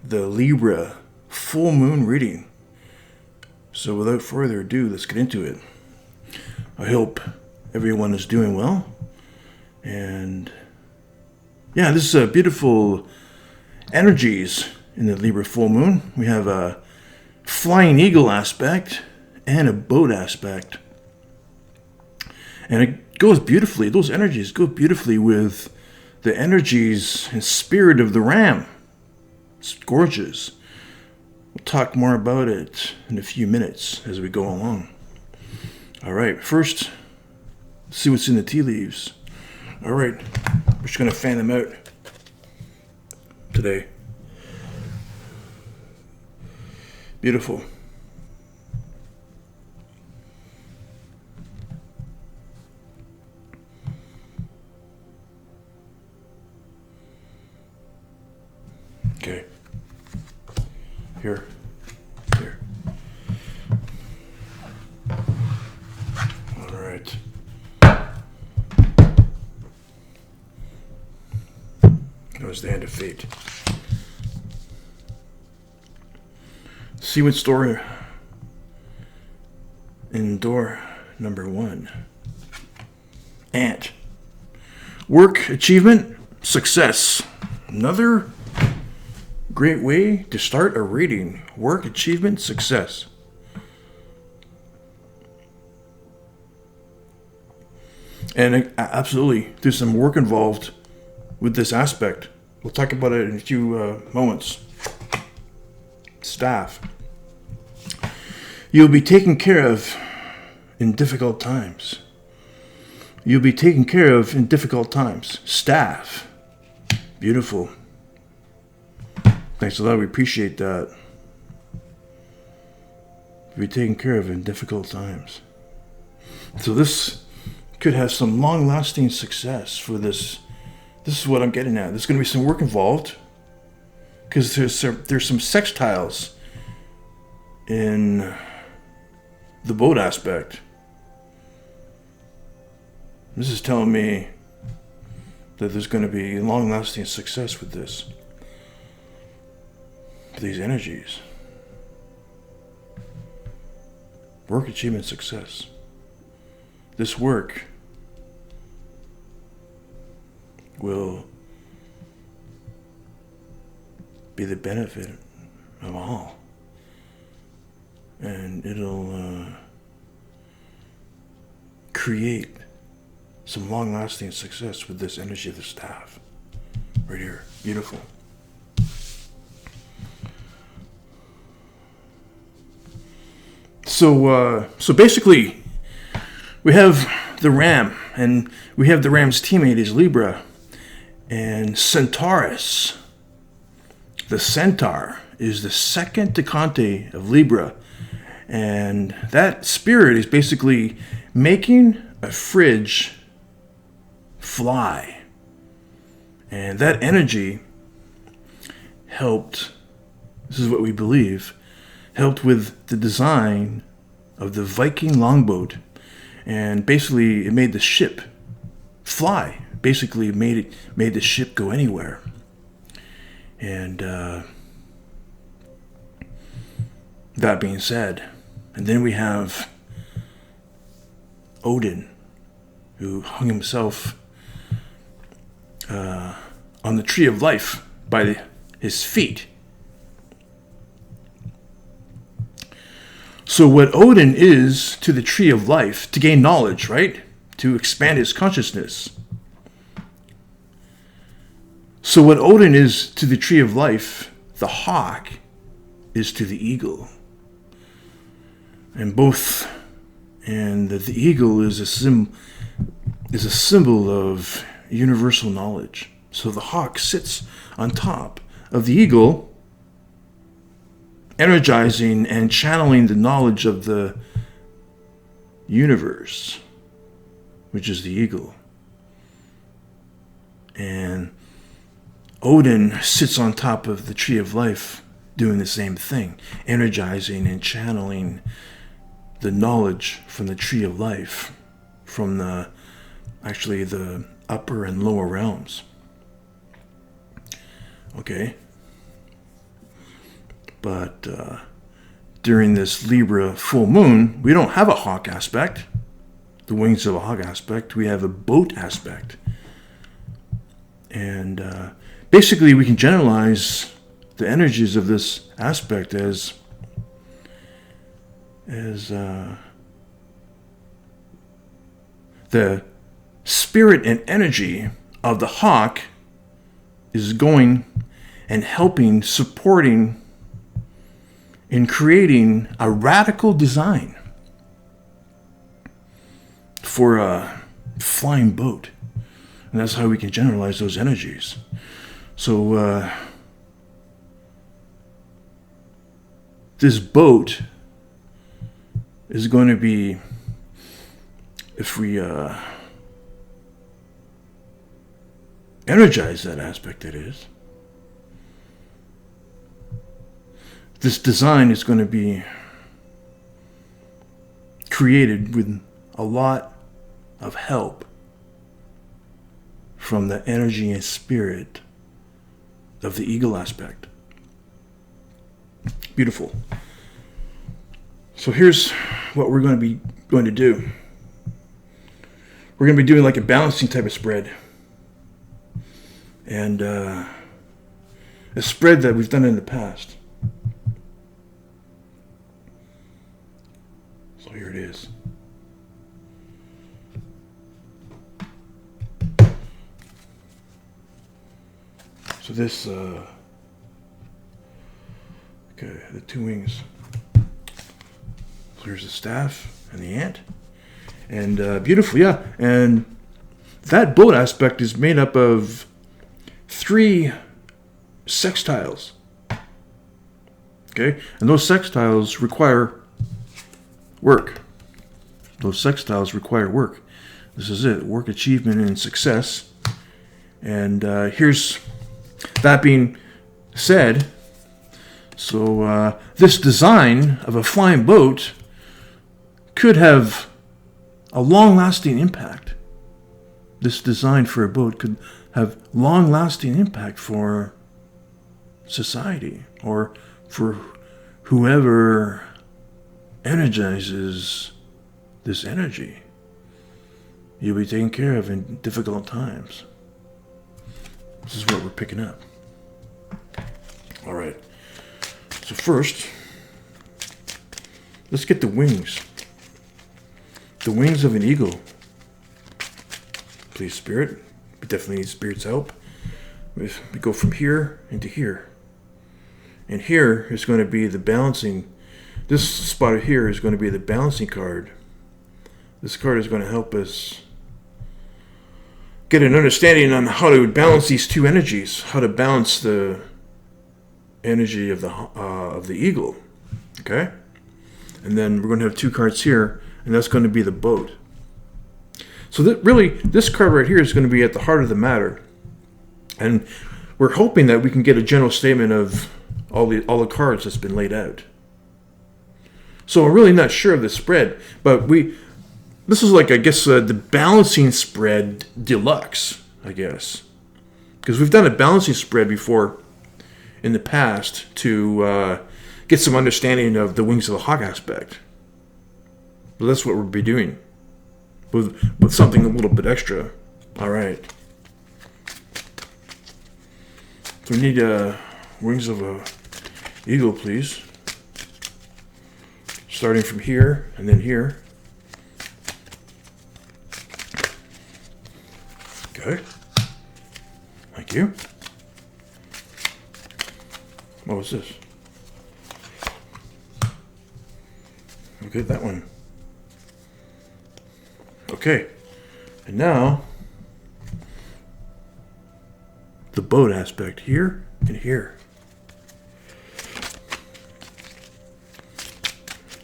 the Libra Full Moon reading. So without further ado, let's get into it. I hope everyone is doing well. And yeah, this is beautiful energies in the Libra Full Moon. We have a flying eagle aspect and a boat aspect. And it goes beautifully, those energies go beautifully with the energies and spirit of the ram. It's gorgeous. We'll talk more about it in a few minutes as we go along. All right, first, let's see what's in the tea leaves. All right, we're just going to fan them out today. Beautiful. Okay. Here. All right. That was the end of fate. See what story in door number 1. Ant. Work, achievement, success. Another great way to start a reading. Work, achievement, success. And absolutely, there's some work involved with this aspect. We'll talk about it in a few moments. Staff. You'll be taken care of in difficult times. You'll be taken care of in difficult times. Staff. Beautiful. Thanks a lot. We appreciate that. Be taken care of in difficult times. So this could have some long-lasting success for this. This is what I'm getting at. There's going to be some work involved because there's some sextiles in the boat aspect. This is telling me that there's going to be long-lasting success with this. These energies. Work, achievement, success. This work will be the benefit of all. And it'll create some long-lasting success with this energy of the staff. Right here. Beautiful. So basically, we have the ram, and we have the ram's teammate is Libra, and Centaurus. The centaur is the second decante of Libra, and that spirit is basically making a fridge fly, and that energy helped. This is what we believe. Helped with the design of the Viking longboat, and basically it made the ship fly. Basically made the ship go anywhere. And that being said, and then we have Odin, who hung himself on the tree of life by his feet. So what Odin is to the tree of life, to gain knowledge, right? To expand his consciousness. So what Odin is to the tree of life, the hawk is to the eagle. And the eagle is a symbol of universal knowledge. So the hawk sits on top of the eagle, energizing and channeling the knowledge of the universe, which is the eagle. And Odin sits on top of the tree of life doing the same thing, energizing and channeling the knowledge from the tree of life, from the upper and lower realms. Okay? But during this Libra full moon, we don't have a hawk aspect, the wings of a hawk aspect. We have a boat aspect. And basically, we can generalize the energies of this aspect as the spirit and energy of the hawk is going and helping, supporting, in creating a radical design for a flying boat. And that's how we can generalize those energies. So this boat is going to be, if we energize that aspect, it is. This design is going to be created with a lot of help from the energy and spirit of the eagle aspect. Beautiful. So here's what we're going to do. We're going to be doing like a balancing type of spread. And a spread that we've done in the past. So here it is. So this, okay, the two wings. So here's the staff and the ant. And beautiful, yeah. And that boat aspect is made up of 3 sextiles. Okay? And those sextiles require work. Those sextiles require work. This is it. Work, achievement, and success. And here's that being said. So this design of a flying boat could have a long-lasting impact. This design for a boat could have long-lasting impact for society or for whoever energizes this energy. You'll be taken care of in difficult times. This is what we're picking up. All right. So first, let's get the wings. The wings of an eagle. Please, Spirit. We definitely need Spirit's help. We go from here into here. And here is going to be the balancing. This spot here is going to be the balancing card. This card is going to help us get an understanding on how to balance these two energies. How to balance the energy of the eagle. Okay? And then we're going to have 2 cards here. And that's going to be the boat. So that really, this card right here is going to be at the heart of the matter. And we're hoping that we can get a general statement of all the cards that's been laid out. So I'm really not sure of the spread, but this is like, I guess, the balancing spread deluxe, I guess. Because we've done a balancing spread before in the past to get some understanding of the wings of the hawk aspect. So that's what we'll be doing with something a little bit extra. All right. So we need wings of a eagle, please. Starting from here and then here. Okay. Thank you. What was this? Okay, that one. Okay, and now the boat aspect here and here.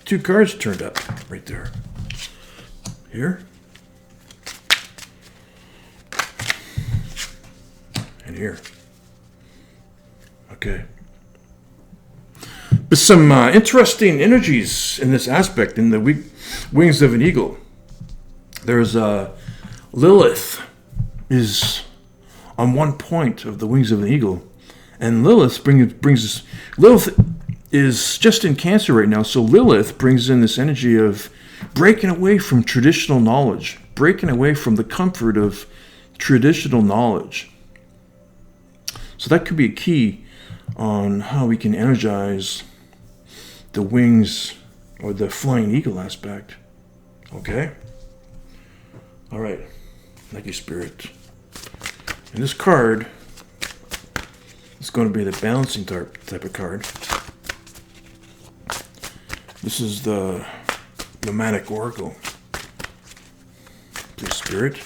2 cards turned up right there. Here and here. Okay. But some interesting energies in this aspect in the wings of an eagle. There's Lilith is on one point of the wings of an eagle, and Lilith brings us. Lilith is just in Cancer right now. So Lilith brings in this energy of breaking away from traditional knowledge, breaking away from the comfort of traditional knowledge. So that could be a key on how we can energize the wings or the flying eagle aspect. Okay? All right. Thank you, Spirit. And this card is going to be the balancing type of card. This is the Nomadic Oracle. Please, Spirit.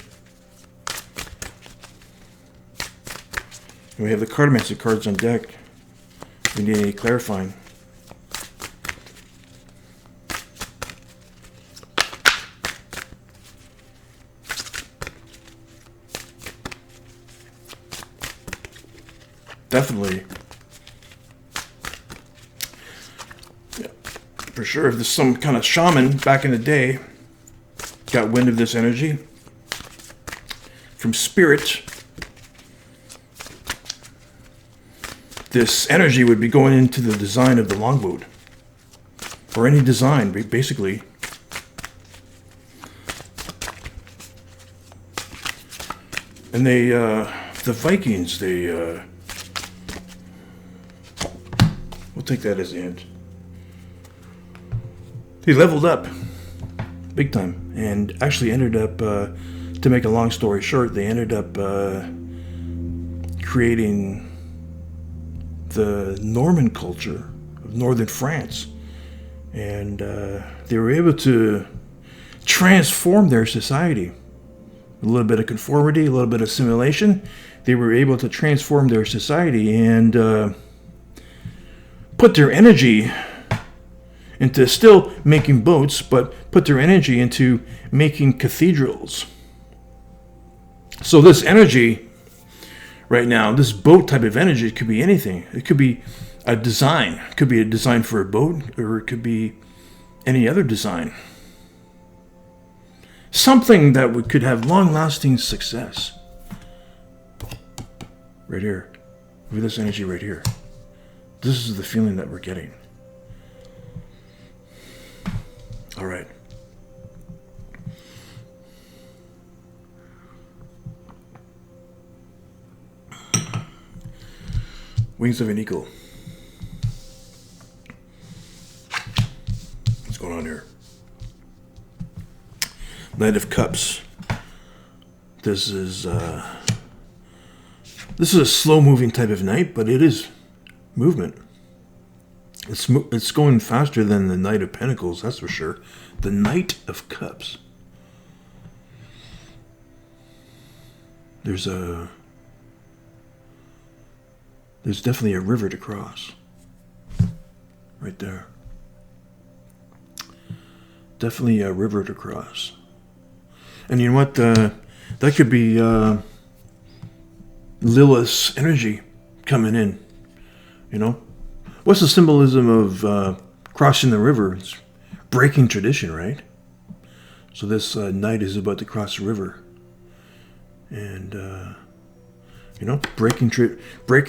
And we have the Cartomancy cards on deck. If we need any clarifying. Definitely. Yeah, for sure. If there's some kind of shaman back in the day got wind of this energy from Spirit, this energy would be going into the design of the longboat. Or any design, basically. And they, the Vikings, we'll take that as the end. They leveled up big time and actually ended up, to make a long story short, they ended up creating the Norman culture of northern France. And they were able to transform their society. A little bit of conformity, a little bit of assimilation. They were able to transform their society and put their energy into still making boats, but put their energy into making cathedrals. So this energy right now, this boat type of energy, it could be anything. It could be a design. It could be a design for a boat, or it could be any other design. Something that could have long-lasting success. Right here. Look at this energy right here. This is the feeling that we're getting. All right. Wings of an Eagle. What's going on here? Knight of Cups. This is a slow-moving type of knight, but it is movement. It's going faster than the Knight of Pentacles, that's for sure. The Knight of Cups. There's definitely a river to cross. Right there. Definitely a river to cross. And you know what? That could be Lilith's energy coming in. You know? What's the symbolism of crossing the river? It's breaking tradition, right? So this knight is about to cross the river. And, you know, breaking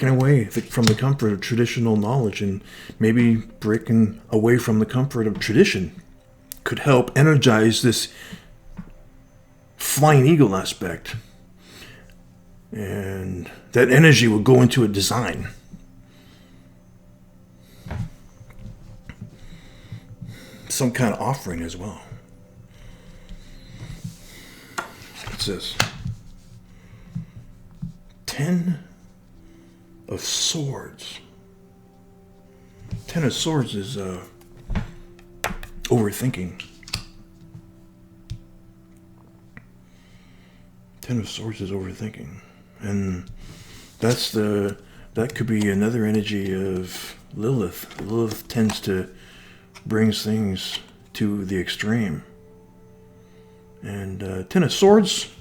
away from the comfort of traditional knowledge, and maybe breaking away from the comfort of tradition could help energize this flying eagle aspect. And that energy will go into a design. Some kind of offering as well. What's this? 10 of Swords. 10 of Swords is overthinking. 10 of Swords is overthinking. And that could be another energy of Lilith. Lilith tends to brings things to the extreme. And 10 of Swords,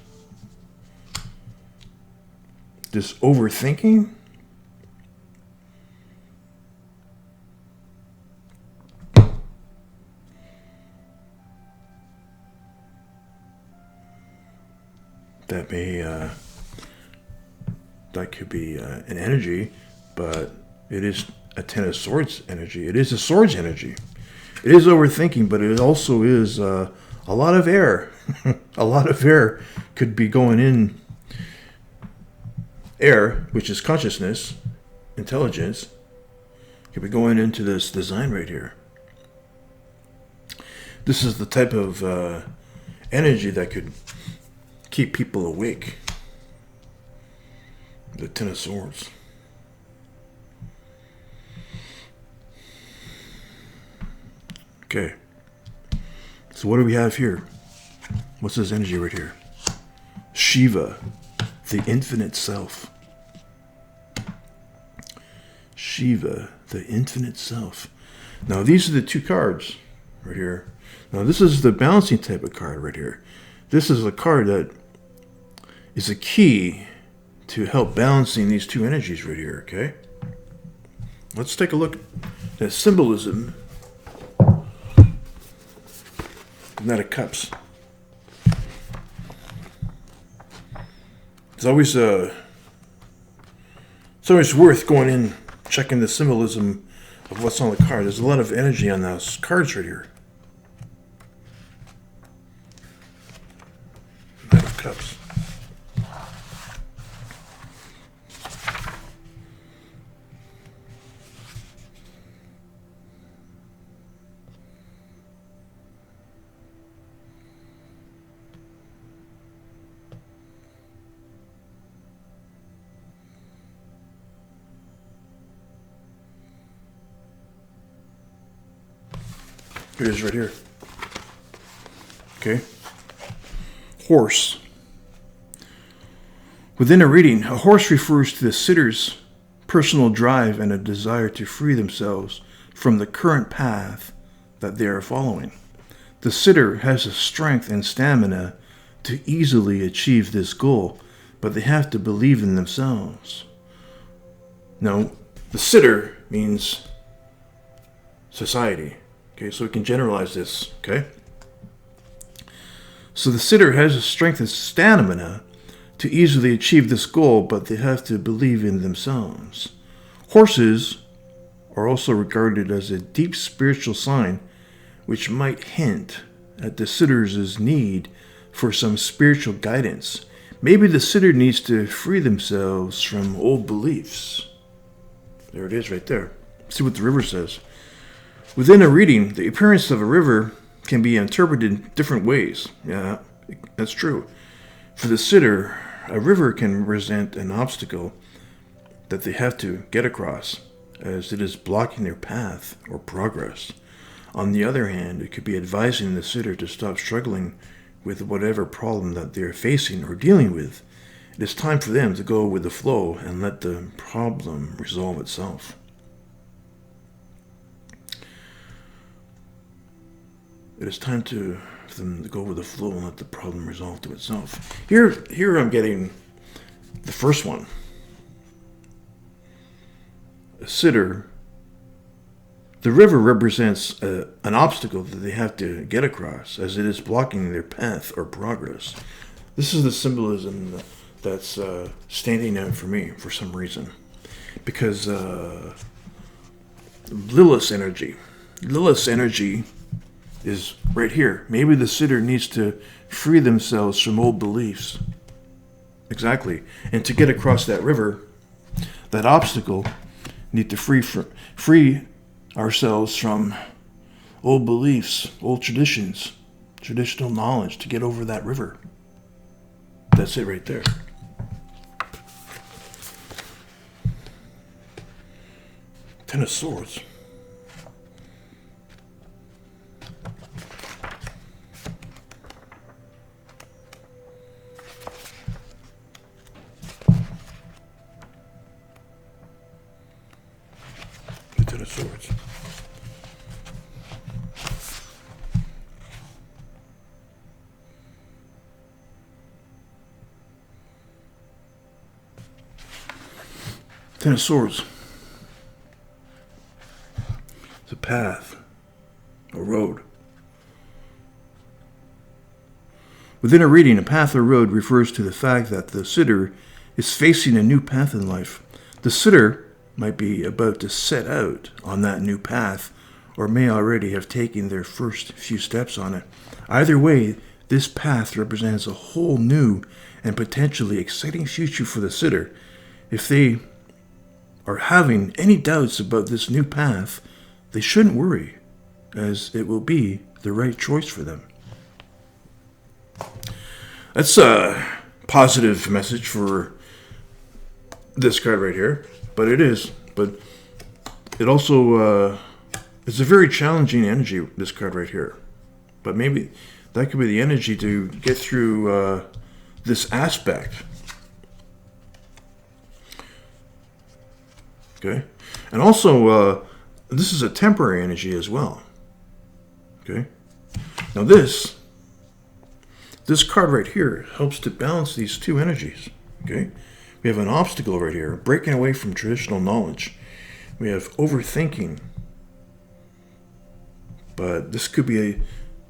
this overthinking, that could be an energy, but it is a Ten of Swords energy. It is a Swords energy. It is overthinking, but it also is a lot of air. A lot of air could be going in. Air, which is consciousness, intelligence, could be going into this design right here. This is the type of energy that could keep people awake. The Ten of Swords. Okay. So what do we have here? What's this energy right here? Shiva, the infinite self. Shiva, the infinite self. Now these are the two cards right here. Now this is the balancing type of card right here. This is a card that is a key to help balancing these two energies right here, okay? Let's take a look at symbolism. The Knight of Cups. It's always worth going in, checking the symbolism of what's on the card. There's a lot of energy on those cards right here. Knight of Cups. Here it is right here. Okay. Horse. Within a reading, a horse refers to the sitter's personal drive and a desire to free themselves from the current path that they are following. The sitter has the strength and stamina to easily achieve this goal, but they have to believe in themselves. Now, the sitter means society. Okay, so we can generalize this, okay? So the sitter has the strength and stamina to easily achieve this goal, but they have to believe in themselves. Horses are also regarded as a deep spiritual sign, which might hint at the sitter's need for some spiritual guidance. Maybe the sitter needs to free themselves from old beliefs. There it is right there. See what the river says. Within a reading, the appearance of a river can be interpreted in different ways. Yeah, that's true. For the sitter, a river can represent an obstacle that they have to get across, as it is blocking their path or progress. On the other hand, it could be advising the sitter to stop struggling with whatever problem that they're facing or dealing with. It is time for them to go with the flow and let the problem resolve itself. It is time for them to go with the flow and let the problem resolve to itself. Here I'm getting the first one. A sitter. The river represents an obstacle that they have to get across, as it is blocking their path or progress. This is the symbolism that's standing out for me for some reason. Because Lilith's energy is right here. Maybe the sitter needs to free themselves from old beliefs. Exactly. And to get across that river, that obstacle, need to free ourselves from old beliefs, old traditions, traditional knowledge to get over that river. That's it right there. Ten of Swords. Ten of Swords. Ten of Swords. It's a path, a road. Within a reading, a path or road refers to the fact that the sitter is facing a new path in life. The sitter might be about to set out on that new path, or may already have taken their first few steps on it. Either way, this path represents a whole new and potentially exciting future for the sitter. If they are having any doubts about this new path, they shouldn't worry, as it will be the right choice for them. That's a positive message for this card right here, but it also it's a very challenging energy, this card right here. But maybe that could be the energy to get through this aspect. Okay, and also this is a temporary energy as well. Okay, now this card right here helps to balance these two energies. Okay, we have an obstacle right here, breaking away from traditional knowledge. We have overthinking, but this could be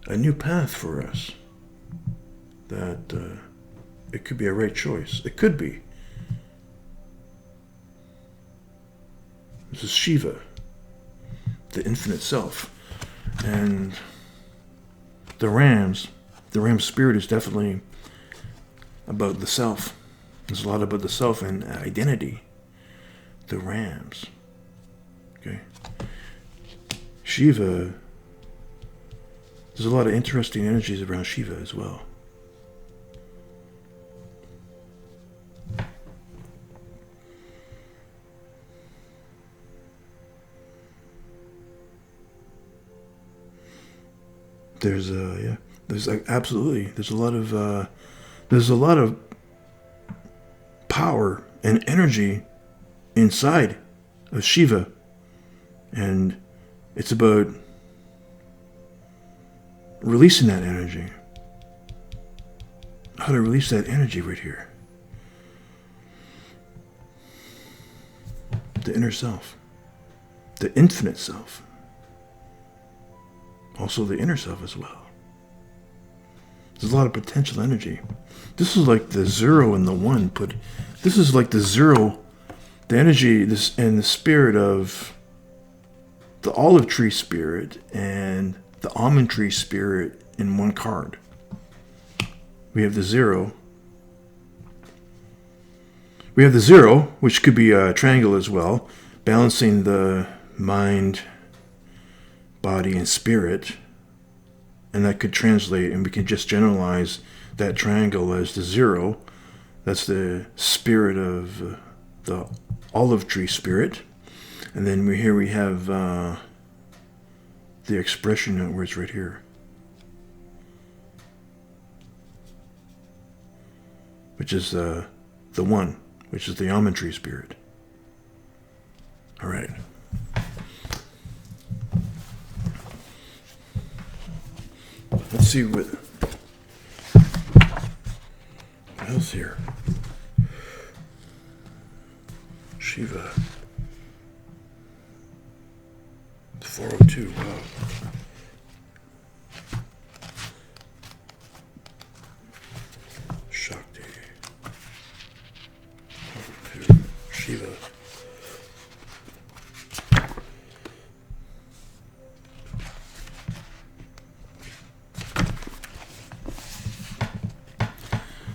a new path for us. That it could be a right choice. It could be. This is Shiva, the infinite self, and the ram spirit is definitely about the self. There's a lot about the self and identity. The rams. Okay. Shiva. There's a lot of interesting energies around Shiva as well. There's a lot of power and energy inside of Shiva, and it's about releasing that energy. How to release that energy right here. The inner self, the infinite self. Also the inner self as well. There's a lot of potential energy. This is like the 0 and the 1 put. This is like the 0, the energy, this and the spirit of the olive tree spirit and the almond tree spirit in one card. We have the 0. We have the 0, which could be a triangle as well, balancing the mind, body, and spirit. And that could translate, and we can just generalize that triangle as the 0. That's the spirit of the olive tree spirit. And then here we have the expression where it's right here, which is the 1, which is the almond tree spirit. All right. Let's see what else here. Shiva. 402. Wow. Shakti. 402. Shiva.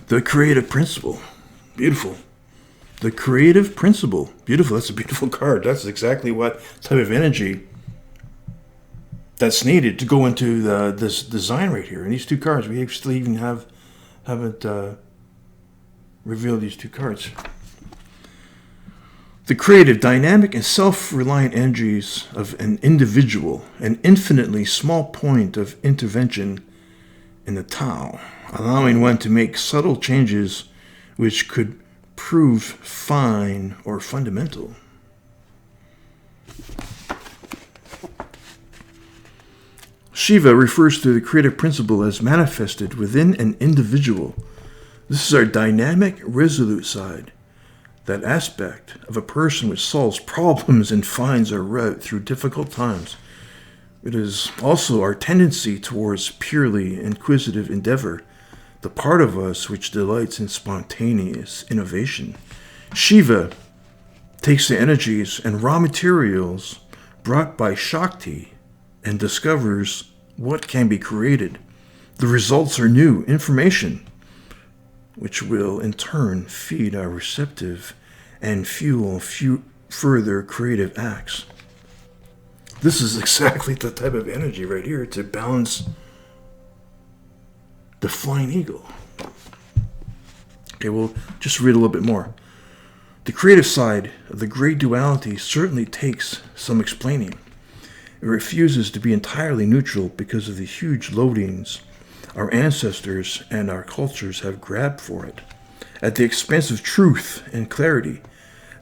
The creative principle. Beautiful. The creative principle. Beautiful. That's a beautiful card. That's exactly what type of energy that's needed to go into this design right here. And these two cards, we still even haven't revealed these two cards. The creative, dynamic, and self-reliant energies of an individual, an infinitely small point of intervention in the Tao, allowing one to make subtle changes which could prove fine or fundamental. Shiva refers to the creative principle as manifested within an individual. This is our dynamic, resolute side, that aspect of a person which solves problems and finds a route through difficult times. It is also our tendency towards purely inquisitive endeavor, the part of us which delights in spontaneous innovation. Shiva takes the energies and raw materials brought by Shakti and discovers what can be created. The results are new information, which will in turn feed our receptive and fuel further creative acts. This is exactly the type of energy right here to balance the flying eagle. Okay, we'll just read a little bit more. The creative side of the great duality certainly takes some explaining. It refuses to be entirely neutral because of the huge loadings our ancestors and our cultures have grabbed for it, at the expense of truth and clarity.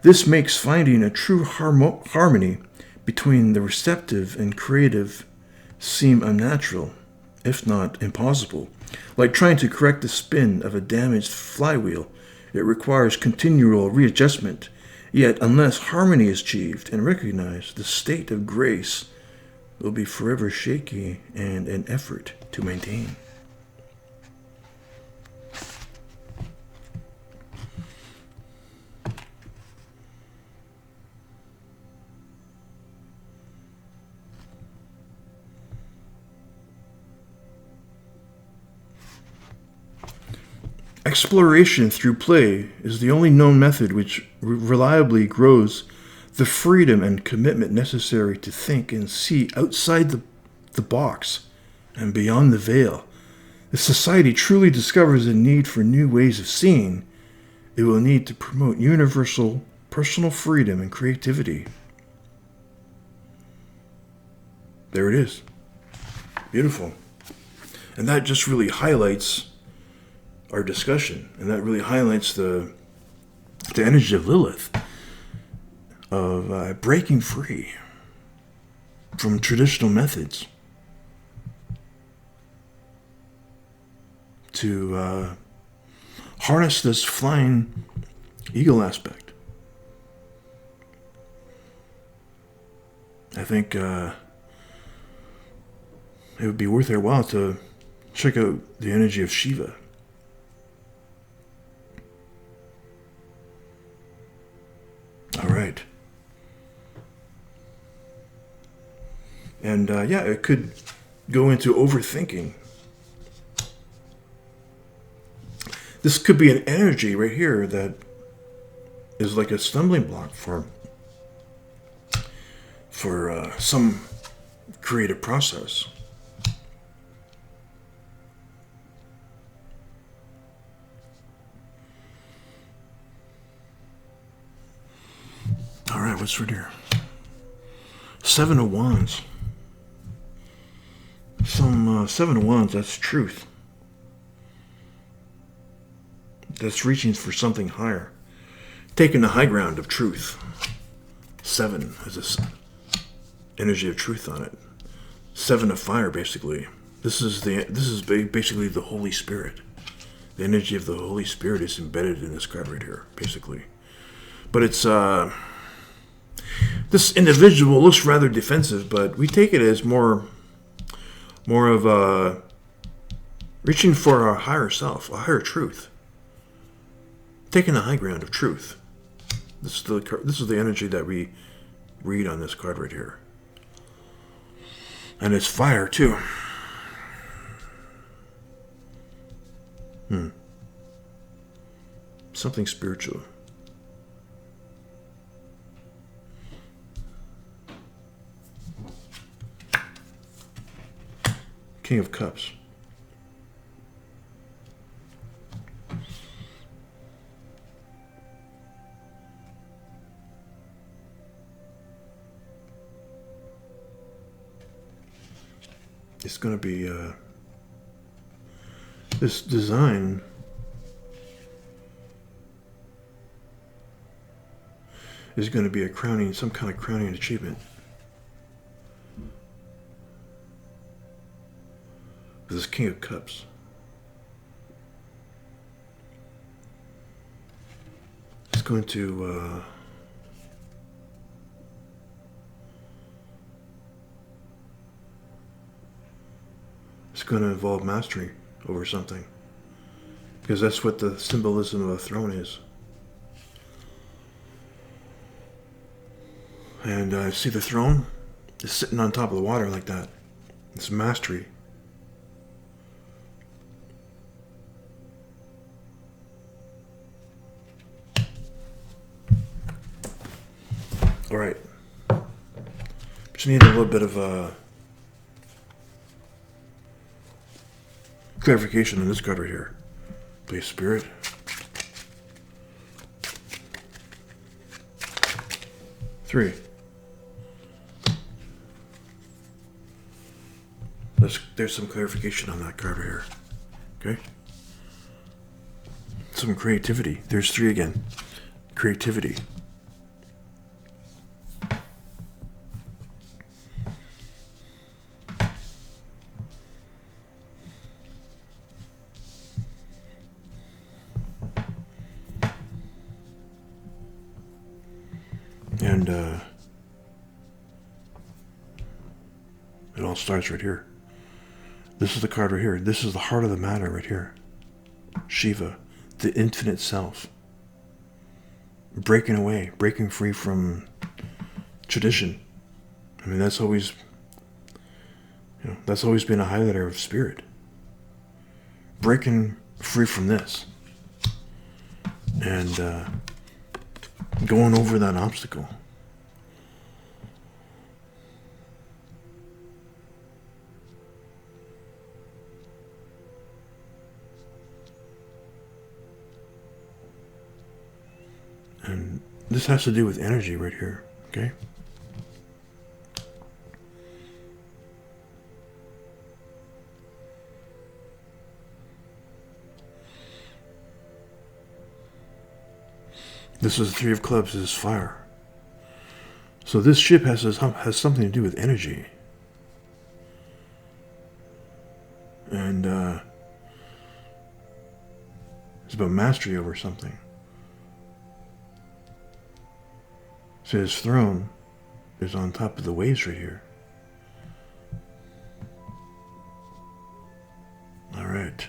This makes finding a true harmony between the receptive and creative seem unnatural, if not impossible. Like trying to correct the spin of a damaged flywheel, it requires continual readjustment. Yet, unless harmony is achieved and recognized, the state of grace will be forever shaky and an effort to maintain. Exploration through play is the only known method which reliably grows the freedom and commitment necessary to think and see outside the box and beyond the veil. If society truly discovers a need for new ways of seeing, it will need to promote universal personal freedom and creativity. There it is. Beautiful. And that just really highlights our discussion, and that really highlights the energy of Lilith, of breaking free from traditional methods to harness this flying eagle aspect. I think it would be worth their while to check out the energy of Shiva. All right. And it could go into overthinking. This could be an energy right here that is like a stumbling block for some creative process. All right, what's right here? Seven of Wands. Seven of Wands, that's truth. That's reaching for something higher. Taking the high ground of truth. Seven has this energy of truth on it. Seven of fire, basically. This is basically the Holy Spirit. The energy of the Holy Spirit is embedded in this card right here, basically. But it's this individual looks rather defensive, but we take it as more of a reaching for our higher self, a higher truth. Taking the high ground of truth. This is the energy that we read on this card right here. And it's fire too. Something spiritual. King of Cups. It's going to be this design is going to be some kind of crowning achievement. This King of Cups. It's going to involve mastery over something, because that's what the symbolism of a throne is. And I see the throne is sitting on top of the water like that. It's mastery. All right. Just need a little bit of clarification on this card right here. Please, Spirit. Three. There's some clarification on that card right here. Okay? Some creativity. There's three again. Creativity. And it all starts right here. This is the card right here. This is the heart of the matter right here. Shiva, the infinite self. Breaking away, breaking free from tradition. I mean, that's always, that's always been a highlighter of spirit. Breaking free from this. And going over that obstacle. And this has to do with energy right here, okay? This is the Three of Clubs, this is fire. So this ship has something to do with energy. And it's about mastery over something. So his throne is on top of the waves right here. All right.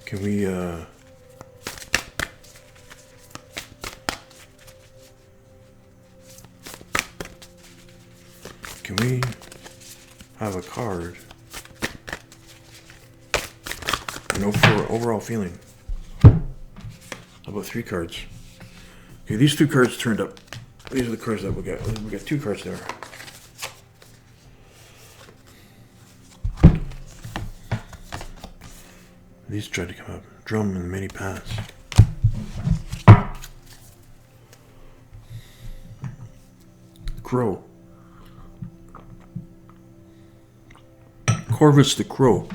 Can we have a card? For overall feeling. How about 3 cards? Okay, these 2 cards turned up. These are the cards that we got. We got 2 cards there. These tried to come up. Drum and many paths. Crow. Corvus the Crow.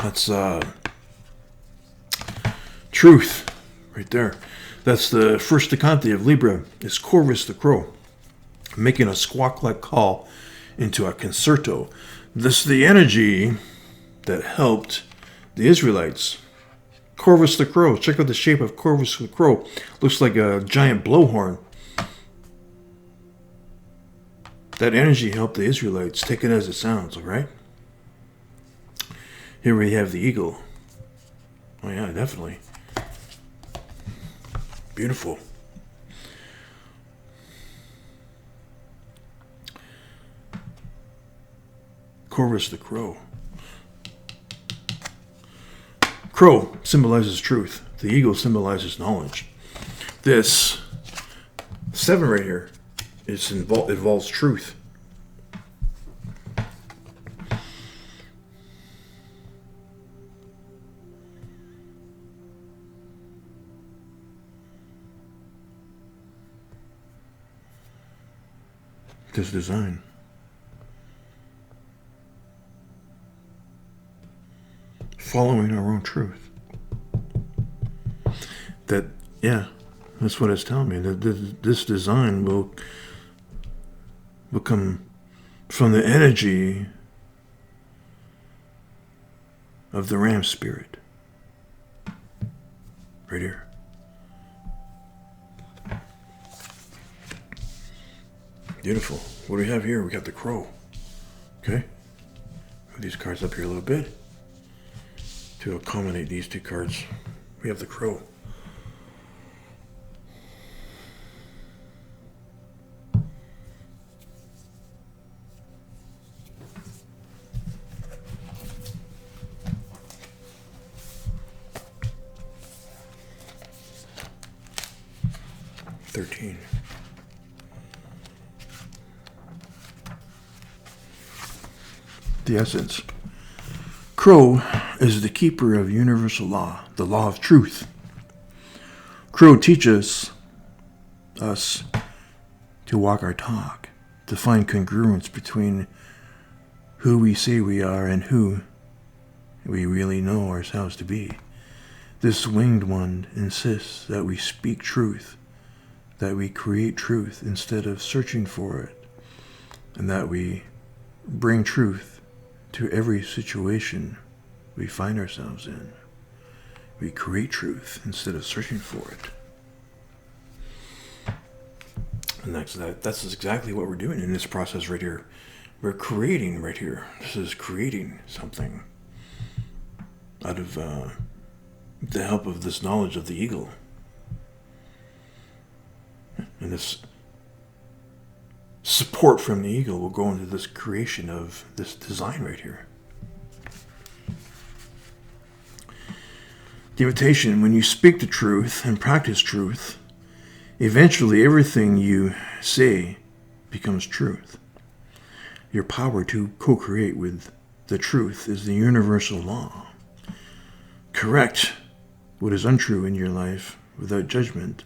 That's truth right there. That's the first decante of Libra. Is Corvus the Crow, making a squawk-like call into a concerto. This is the energy that helped the Israelites. Corvus the Crow. Check out the shape of Corvus the Crow. Looks like a giant blowhorn. That energy helped the Israelites. Take it as it sounds, all right? Here we have the eagle. Oh yeah, definitely. Beautiful. Corvus the Crow. Crow symbolizes truth. The eagle symbolizes knowledge. This 7 right here involves truth. This design. Following our own truth. That's what it's telling me. That this design will come from the energy of the ram spirit. Right here. Beautiful. What do we have here? We got the crow. Okay. these cards up here a little bit to accommodate these two cards. We have the Crow. The essence. Crow is the keeper of universal law, the law of truth. Crow teaches us to walk our talk, to find congruence between who we say we are and who we really know ourselves to be. This winged one insists that we speak truth, that we create truth instead of searching for it, and that we bring truth to every situation we find ourselves in. We create truth instead of searching for it. And that's exactly what we're doing in this process right here. We're creating right here. This is creating something out of the help of this knowledge of the eagle. And this support from the eagle will go into this creation of this design right here. The invitation, when you speak the truth and practice truth, eventually everything you say becomes truth. Your power to co-create with the truth is the universal law. Correct what is untrue in your life without judgment.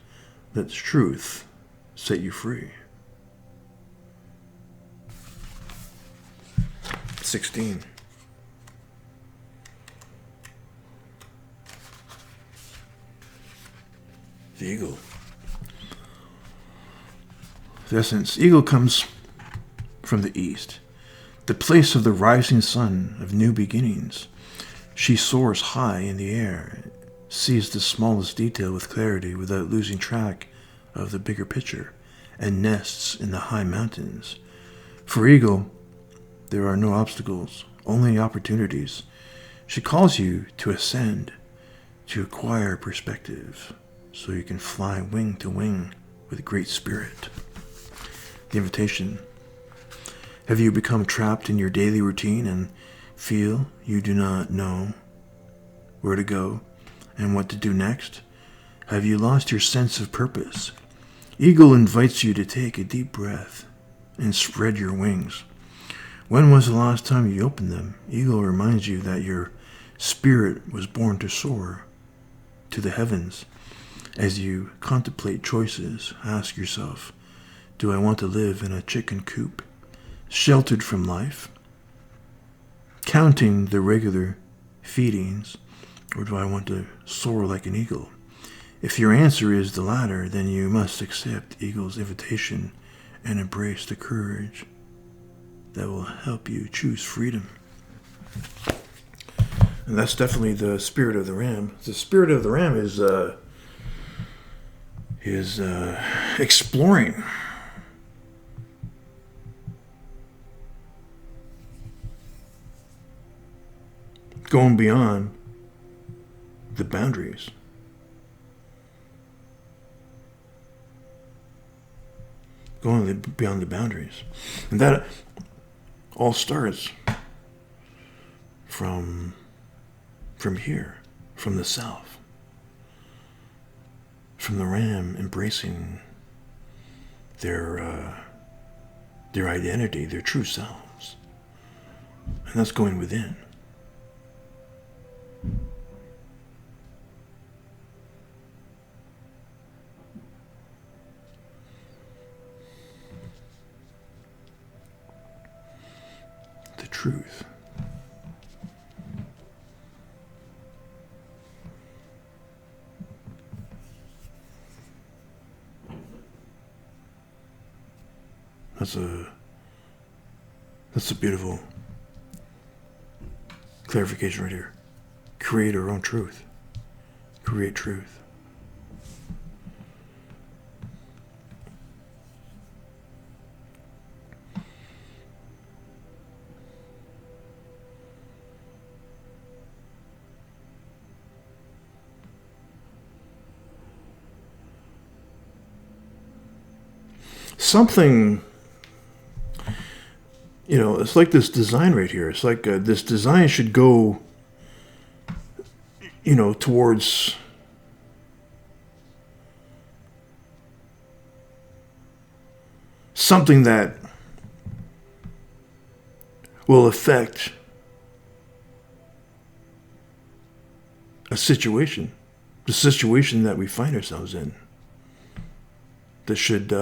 Let truth set you free. 16. The eagle. The essence. Eagle comes from the east, the place of the rising sun of new beginnings. She soars high in the air, sees the smallest detail with clarity without losing track of the bigger picture, and nests in the high mountains. For eagle, there are no obstacles, only opportunities. She calls you to ascend, to acquire perspective, so you can fly wing to wing with great spirit. The invitation. Have you become trapped in your daily routine and feel you do not know where to go and what to do next? Have you lost your sense of purpose? Eagle invites you to take a deep breath and spread your wings. When was the last time you opened them? Eagle reminds you that your spirit was born to soar to the heavens. As you contemplate choices, ask yourself, do I want to live in a chicken coop, sheltered from life, counting the regular feedings, or do I want to soar like an eagle? If your answer is the latter, then you must accept Eagle's invitation and embrace the courage that will help you choose freedom. And that's definitely the spirit of the ram. The spirit of the ram is exploring. Going beyond the boundaries. Going beyond the boundaries. And that all starts from here, from the self, from the ram embracing their identity, their true selves. And that's going within. The truth. That's a beautiful clarification right here. Create our own truth. Create truth. something, it's like this design right here. It's like this design should go, towards something that will affect a situation, the situation that we find ourselves in, that should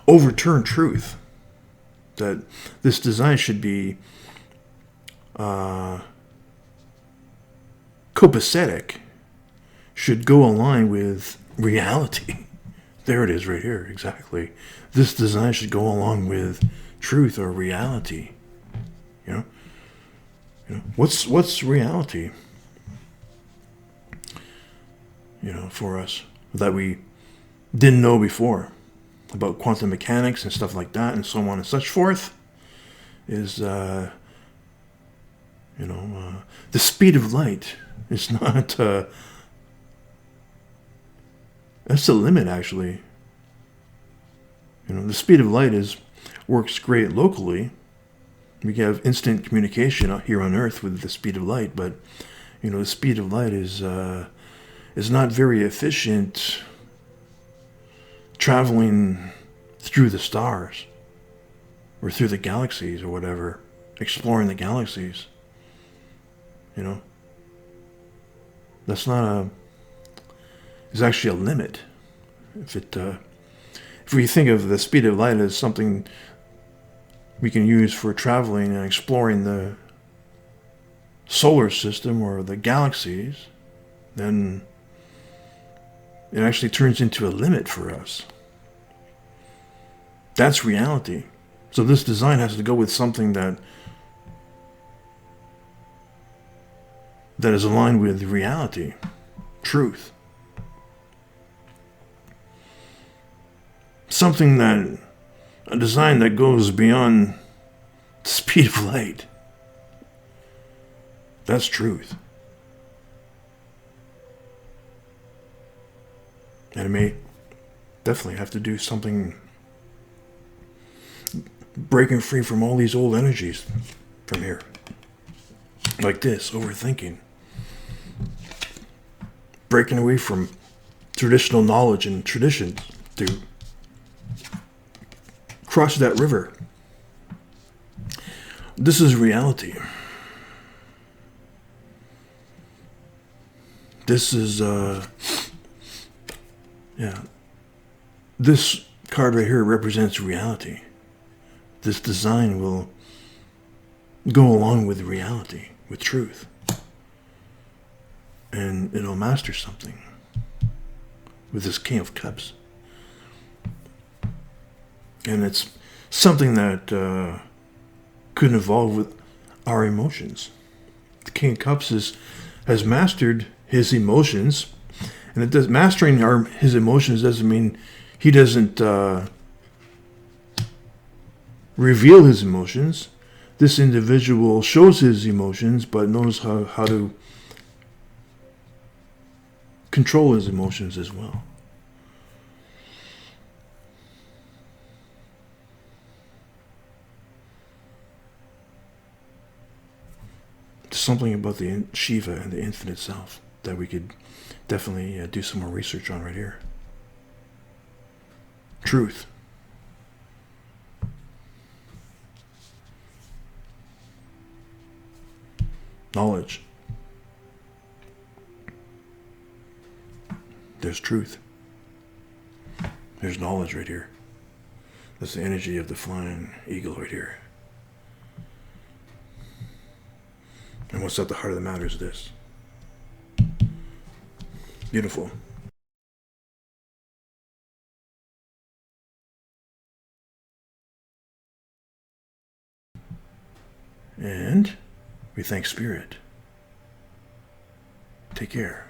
overturn truth. That this design should be copacetic, should go along with reality. There it is right here, exactly. This design should go along with truth or reality. What's reality? For us that we didn't know before about quantum mechanics and stuff like that and so on and such forth is the speed of light is not that's the limit, actually. The speed of light works great locally. We have instant communication out here on Earth with the speed of light, but the speed of light is not very efficient traveling through the stars or through the galaxies or whatever, exploring the galaxies. That's not it's actually a limit. If we think of the speed of light as something we can use for traveling and exploring the solar system or the galaxies, then it actually turns into a limit for us. That's reality. So this design has to go with something that is aligned with reality, truth. A design that goes beyond the speed of light. That's truth. And it may definitely have to do something breaking free from all these old energies from here. Like this, overthinking. Breaking away from traditional knowledge and traditions to cross that river. This is reality. This is, this card right here represents reality. This design will go along with reality, with truth. And it'll master something with this King of Cups. And it's something that could involve with our emotions. The King of Cups has mastered his emotions, and mastering his emotions doesn't mean he doesn't reveal his emotions. This individual shows his emotions, but knows how to control his emotions as well. Something about the Shiva and the infinite self that we could definitely do some more research on right here. Truth. Knowledge. There's truth. There's knowledge right here. That's the energy of the flying eagle right here. And what's at the heart of the matter is this. Beautiful. And we thank Spirit. Take care.